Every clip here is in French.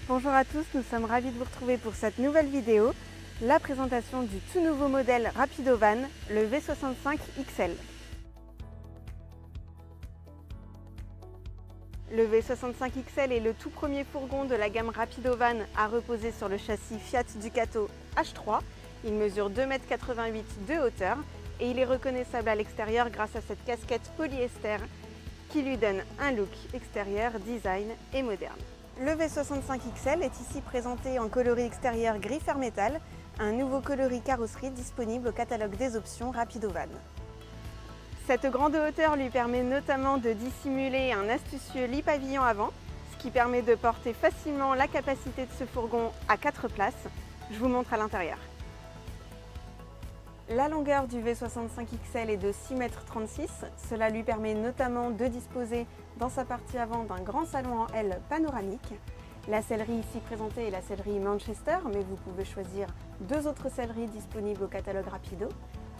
Bonjour à tous, nous sommes ravis de vous retrouver pour cette nouvelle vidéo, la présentation du tout nouveau modèle Rapido-Van, le V65 XL. Le V65 XL est le tout premier fourgon de la gamme Rapido-Van à reposer sur le châssis Fiat Ducato H3. Il mesure 2,88 m de hauteur et il est reconnaissable à l'extérieur grâce à cette casquette polyester qui lui donne un look extérieur, design et moderne. Le V65 XL est ici présenté en coloris extérieur gris fer métal, un nouveau coloris carrosserie disponible au catalogue des options Rapido-Van. Cette grande hauteur lui permet notamment de dissimuler un astucieux lit pavillon avant, ce qui permet de porter facilement la capacité de ce fourgon à 4 places. Je vous montre à l'intérieur. La longueur du V65 XL est de 6,36 m. Cela lui permet notamment de disposer dans sa partie avant d'un grand salon en L panoramique. La sellerie ici présentée est la sellerie Manchester, mais vous pouvez choisir deux autres selleries disponibles au catalogue Rapido.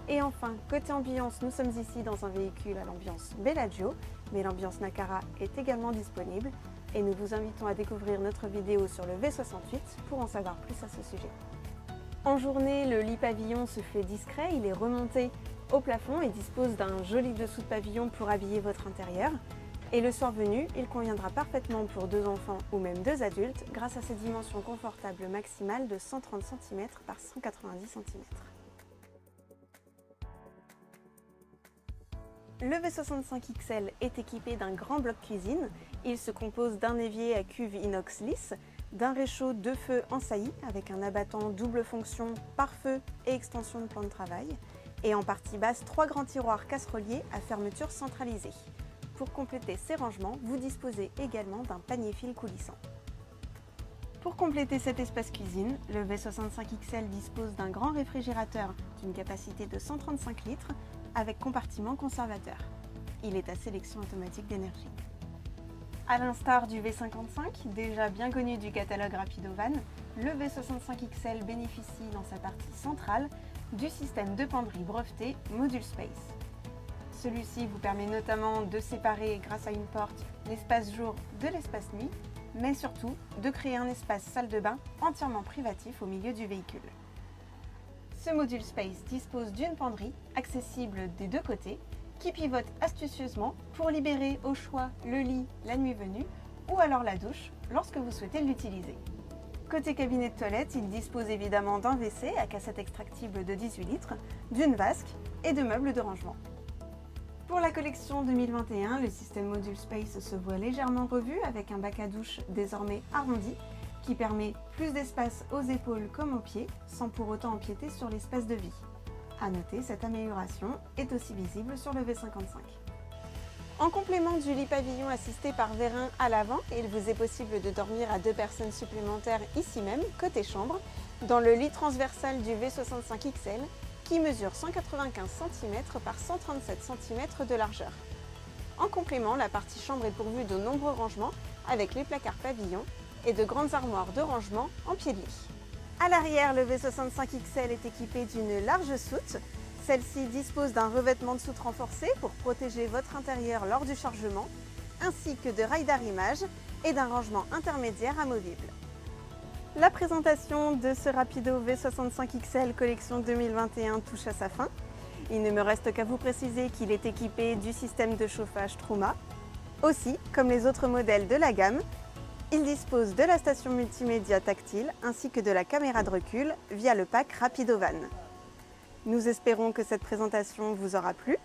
Et enfin, côté ambiance, nous sommes ici dans un véhicule à l'ambiance Bellagio, mais l'ambiance Nakara est également disponible. Et nous vous invitons à découvrir notre vidéo sur le V68 pour en savoir plus à ce sujet. En journée, le lit pavillon se fait discret, il est remonté au plafond et dispose d'un joli dessous de pavillon pour habiller votre intérieur. Et le soir venu, il conviendra parfaitement pour deux enfants ou même deux adultes grâce à ses dimensions confortables maximales de 130 cm par 190 cm. Le V65 XL est équipé d'un grand bloc cuisine. Il se compose d'un évier à cuve inox lisse, d'un réchaud de feu en saillie avec un abattant double fonction pare-feu et extension de plan de travail, et en partie basse, trois grands tiroirs casseroliers à fermeture centralisée. Pour compléter ces rangements, vous disposez également d'un panier fil coulissant. Pour compléter cet espace cuisine, le V65 XL dispose d'un grand réfrigérateur d'une capacité de 135 litres avec compartiment conservateur. Il est à sélection automatique d'énergie. A l'instar du V55, déjà bien connu du catalogue Rapido-Van, le V65 XL bénéficie dans sa partie centrale du système de penderie breveté Module Space. Celui-ci vous permet notamment de séparer grâce à une porte l'espace jour de l'espace nuit, mais surtout de créer un espace salle de bain entièrement privatif au milieu du véhicule. Ce Module Space dispose d'une penderie accessible des deux côtés qui pivote astucieusement pour libérer au choix le lit la nuit venue ou alors la douche lorsque vous souhaitez l'utiliser. Côté cabinet de toilette, il dispose évidemment d'un WC à cassette extractible de 18 litres, d'une vasque et de meubles de rangement. Pour la collection 2021, le système Module Space se voit légèrement revu avec un bac à douche désormais arrondi qui permet plus d'espace aux épaules comme aux pieds sans pour autant empiéter sur l'espace de vie. A noter, cette amélioration est aussi visible sur le V55. En complément du lit pavillon assisté par vérin à l'avant, il vous est possible de dormir à deux personnes supplémentaires ici même, côté chambre, dans le lit transversal du V65 XL qui mesure 195 cm par 137 cm de largeur. En complément, la partie chambre est pourvue de nombreux rangements avec les placards pavillon et de grandes armoires de rangement en pied de lit. À l'arrière, le V65 XL est équipé d'une large soute. Celle-ci dispose d'un revêtement de soute renforcé pour protéger votre intérieur lors du chargement, ainsi que de rails d'arrimage et d'un rangement intermédiaire amovible. La présentation de ce Rapido V65 XL collection 2021 touche à sa fin. Il ne me reste qu'à vous préciser qu'il est équipé du système de chauffage Truma. Aussi, comme les autres modèles de la gamme, il dispose de la station multimédia tactile ainsi que de la caméra de recul via le pack Rapido-Van. Nous espérons que cette présentation vous aura plu.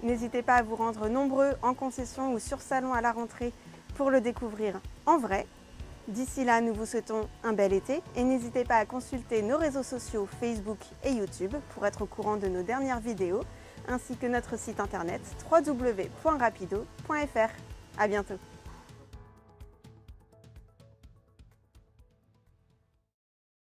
N'hésitez pas à vous rendre nombreux en concession ou sur salon à la rentrée pour le découvrir en vrai. D'ici là, nous vous souhaitons un bel été et n'hésitez pas à consulter nos réseaux sociaux Facebook et YouTube pour être au courant de nos dernières vidéos ainsi que notre site internet www.rapido.fr. À bientôt.